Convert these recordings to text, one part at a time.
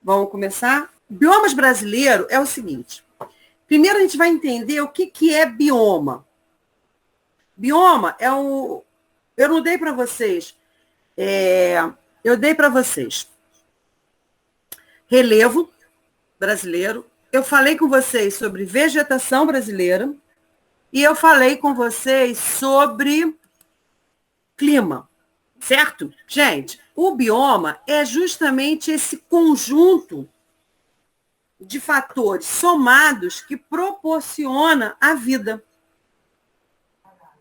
Vamos começar? Biomas brasileiro é o seguinte. Primeiro a gente vai entender o que é bioma. Bioma é o... Eu não dei para vocês. Eu dei para vocês relevo brasileiro. Eu falei com vocês sobre vegetação brasileira. E eu falei com vocês sobre clima. Certo? Gente, o bioma é justamente esse conjunto de fatores somados que proporciona a vida.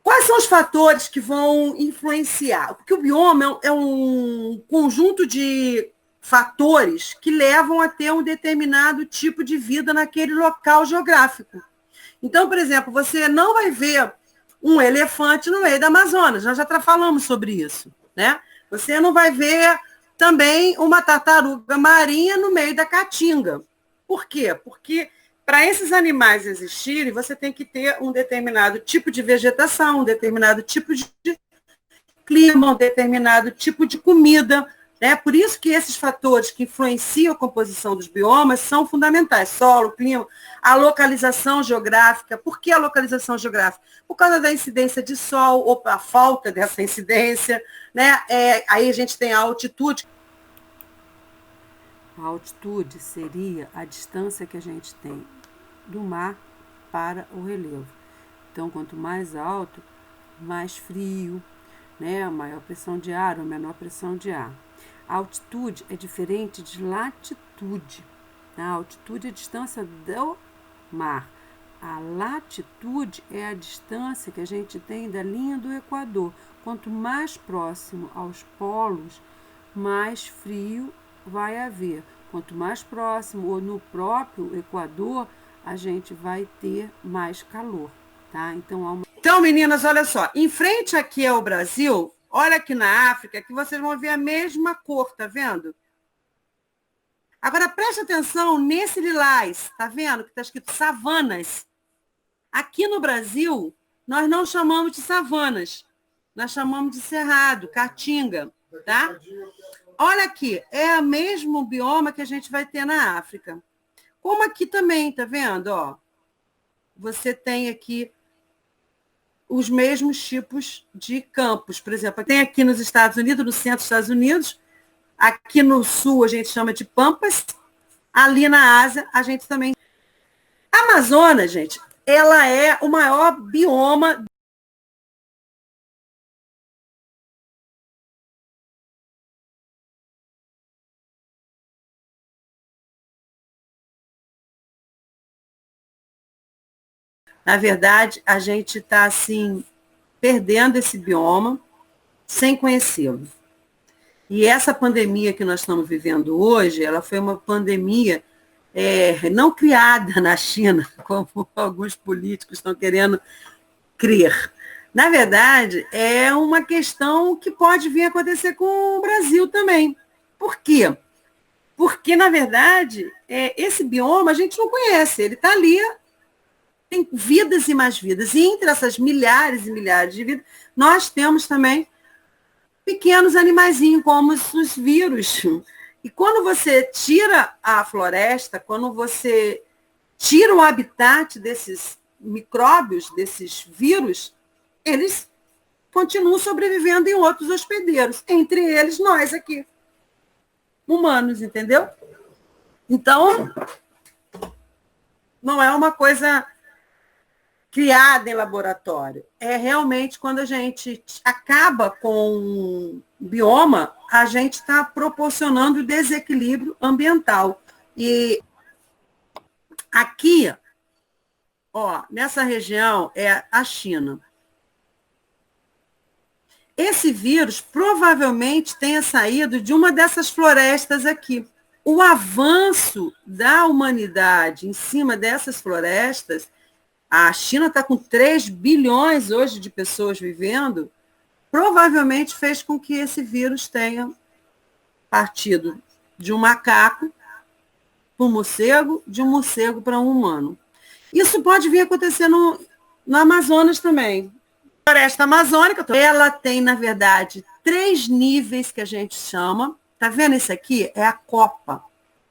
Quais são os fatores que vão influenciar? Porque o bioma é um conjunto de fatores que levam a ter um determinado tipo de vida naquele local geográfico. Então, por exemplo, você não vai ver um elefante no meio da Amazonas, nós já falamos sobre isso, né? Você não vai ver também uma tartaruga marinha no meio da caatinga. Por quê? Porque para esses animais existirem, você tem que ter um determinado tipo de vegetação, um determinado tipo de clima, um determinado tipo de comida. Né? Por isso que esses fatores que influenciam a composição dos biomas são fundamentais. Solo, clima, a localização geográfica. Por que a localização geográfica? Por causa da incidência de sol, ou a falta dessa incidência. Né? Aí a gente tem a altitude. A altitude seria a distância que a gente tem do mar para o relevo. Então, quanto mais alto, mais frio, né? Maior pressão de ar ou menor pressão de ar. A altitude é diferente de latitude. A altitude é a distância do mar. A latitude é a distância que a gente tem da linha do Equador. Quanto mais próximo aos polos, mais frio vai haver. Quanto mais próximo ou no próprio Equador, a gente vai ter mais calor, tá? Então, meninas, olha só, em frente aqui ao Brasil, olha aqui na África, que vocês vão ver a mesma cor, tá vendo? Agora, preste atenção nesse lilás, tá vendo? Que está escrito savanas. Aqui no Brasil, nós não chamamos de savanas, nós chamamos de cerrado, caatinga, tá? Olha aqui, é o mesmo bioma que a gente vai ter na África. Como aqui também, tá vendo? Ó, você tem aqui os mesmos tipos de campos. Por exemplo, tem aqui nos Estados Unidos, no centro dos Estados Unidos, aqui no sul a gente chama de pampas, ali na Ásia a gente também... A Amazonas, gente, ela é o maior bioma Na verdade, a gente está, assim, perdendo esse bioma sem conhecê-lo. E essa pandemia que nós estamos vivendo hoje, ela foi uma pandemia não criada na China, como alguns políticos estão querendo crer. Na verdade, é uma questão que pode vir a acontecer com o Brasil também. Por quê? Porque, na verdade, esse bioma a gente não conhece, ele está ali, tem vidas e mais vidas. E entre essas milhares e milhares de vidas, nós temos também pequenos animaizinhos, como os vírus. E quando você tira a floresta, quando você tira o habitat desses micróbios, desses vírus, eles continuam sobrevivendo em outros hospedeiros, entre eles nós aqui, humanos, entendeu? Então, não é uma coisa criada em laboratório. É realmente quando a gente acaba com o bioma, a gente está proporcionando desequilíbrio ambiental. E aqui, ó, nessa região é a China. Esse vírus provavelmente tenha saído de uma dessas florestas aqui. O avanço da humanidade em cima dessas florestas, a China está com 3 bilhões hoje de pessoas vivendo, provavelmente fez com que esse vírus tenha partido de um macaco para um morcego, de um morcego para um humano. Isso pode vir a acontecer no Amazonas também. A floresta amazônica, ela tem, na verdade, 3 níveis que a gente chama. Tá vendo isso aqui? É a copa.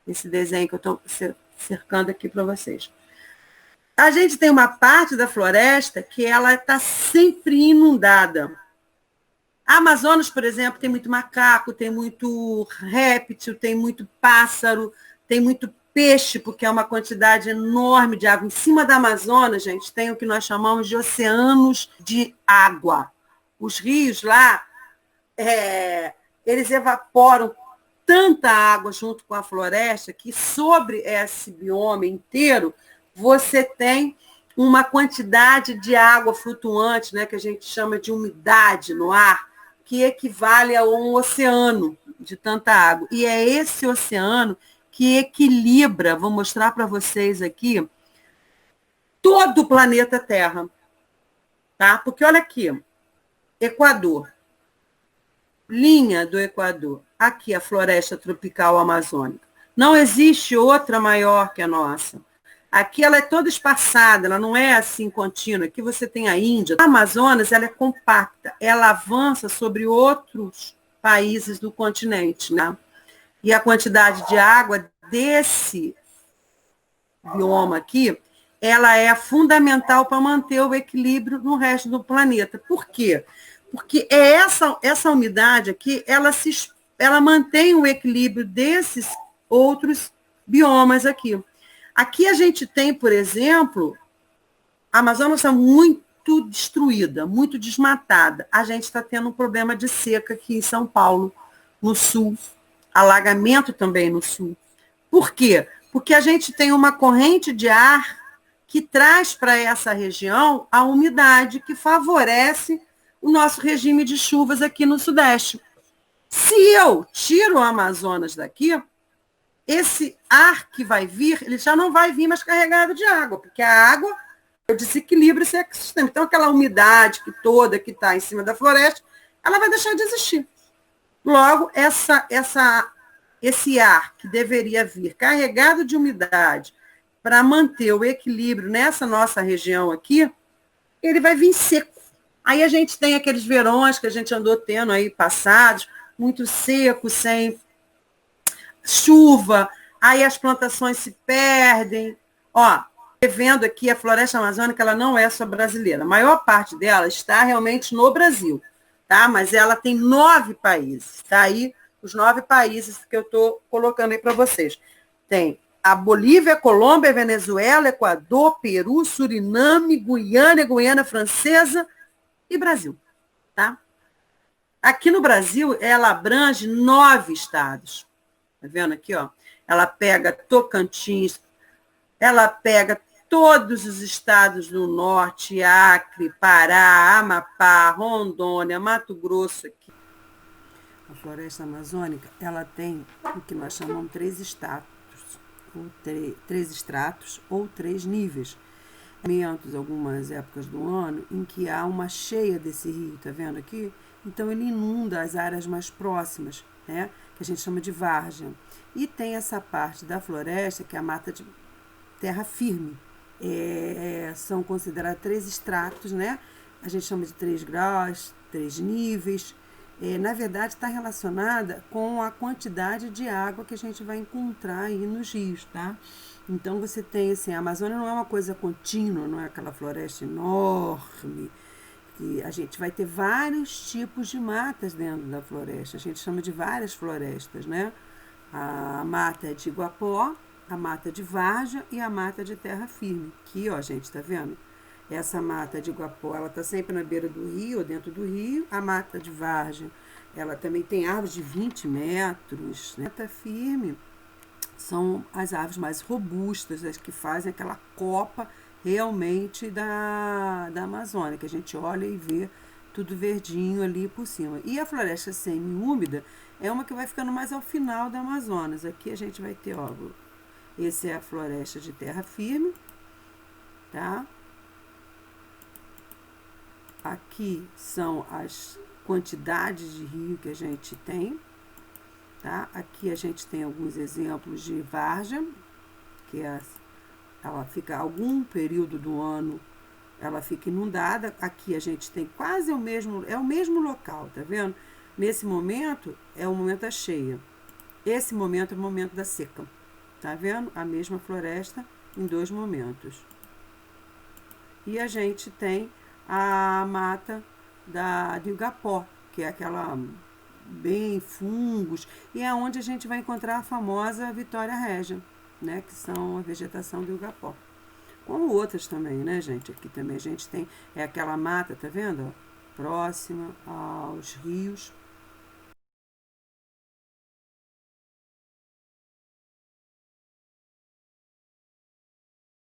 esse desenho que eu estou cercando aqui para vocês. A gente tem uma parte da floresta que ela está sempre inundada. A Amazonas, por exemplo, tem muito macaco, tem muito réptil, tem muito pássaro, tem muito peixe, porque é uma quantidade enorme de água. Em cima da Amazonas, gente, tem o que nós chamamos de oceanos de água. Os rios lá, eles evaporam tanta água junto com a floresta que sobre esse bioma inteiro você tem uma quantidade de água flutuante, né, que a gente chama de umidade no ar, que equivale a um oceano de tanta água. E é esse oceano que equilibra, vou mostrar para vocês aqui, todo o planeta Terra. Tá? Porque olha aqui, Equador, linha do Equador, aqui a floresta tropical amazônica. Não existe outra maior que a nossa. Aqui ela é toda espaçada, ela não é assim contínua. Aqui você tem a Índia. A Amazonas ela é compacta, ela avança sobre outros países do continente, né? E a quantidade de água desse bioma aqui, ela é fundamental para manter o equilíbrio no resto do planeta. Por quê? Porque essa umidade aqui, ela mantém o equilíbrio desses outros biomas aqui. Aqui a gente tem, por exemplo, a Amazônia está muito destruída, muito desmatada. A gente está tendo um problema de seca aqui em São Paulo, no sul, alagamento também no sul. Por quê? Porque a gente tem uma corrente de ar que traz para essa região a umidade que favorece o nosso regime de chuvas aqui no Sudeste. Se eu tiro o Amazonas daqui, esse ar que vai vir, ele já não vai vir mais carregado de água, porque a água desequilibra esse ecossistema. Então, aquela umidade toda que está em cima da floresta, ela vai deixar de existir. Logo, esse ar que deveria vir carregado de umidade para manter o equilíbrio nessa nossa região aqui, ele vai vir seco. Aí a gente tem aqueles verões que a gente andou tendo aí passados, muito secos, sem chuva, aí as plantações se perdem. Ó, vendo aqui a floresta amazônica, ela não é só brasileira. A maior parte dela está realmente no Brasil, tá? Mas ela tem 9 países. Tá aí os 9 países que eu estou colocando aí para vocês. Tem a Bolívia, Colômbia, Venezuela, Equador, Peru, Suriname, Guiana Francesa e Brasil, tá? Aqui no Brasil, ela abrange 9 estados. Tá vendo aqui, ó? Ela pega Tocantins, ela pega todos os estados do norte, Acre, Pará, Amapá, Rondônia, Mato Grosso aqui. A floresta amazônica, ela tem o que nós chamamos 3 estratos, ou 3 níveis. Algumas épocas do ano em que há uma cheia desse rio, tá vendo aqui? Então ele inunda as áreas mais próximas, né? Que a gente chama de várzea. E tem essa parte da floresta, que é a mata de terra firme. São considerados 3 estratos, né? A gente chama de 3 graus, 3 níveis. Na verdade, está relacionada com a quantidade de água que a gente vai encontrar aí nos rios, tá? Então, você tem, assim, a Amazônia não é uma coisa contínua, não é aquela floresta enorme. E a gente vai ter vários tipos de matas dentro da floresta. A gente chama de várias florestas, né? A mata de Iguapó, a mata de várzea e a mata de terra firme. Aqui, ó, gente, tá vendo? Essa mata de Iguapó, ela tá sempre na beira do rio, ou dentro do rio. A mata de várzea, ela também tem árvores de 20 metros, né? Mata firme são as árvores mais robustas, as que fazem aquela copa realmente da Amazônia, que a gente olha e vê tudo verdinho ali por cima. E a floresta semi-úmida é uma que vai ficando mais ao final da Amazonas. Aqui a gente vai ter, ó, esse é a floresta de terra firme, tá? Aqui são as quantidades de rio que a gente tem, tá? Aqui a gente tem alguns exemplos de várzea, que ela fica algum período do ano, ela fica inundada. Aqui a gente tem quase o mesmo local, tá vendo? Nesse momento é o momento da cheia. Esse momento é o momento da seca, Tá vendo? A mesma floresta em 2 momentos. E a gente tem a mata do Igapó, que é aquela bem fungos, e é onde a gente vai encontrar a famosa Vitória Régia, né, que são a vegetação do Igapó. Como outras também, né, gente? Aqui também a gente tem, é aquela mata, tá vendo? Ó, próxima aos rios,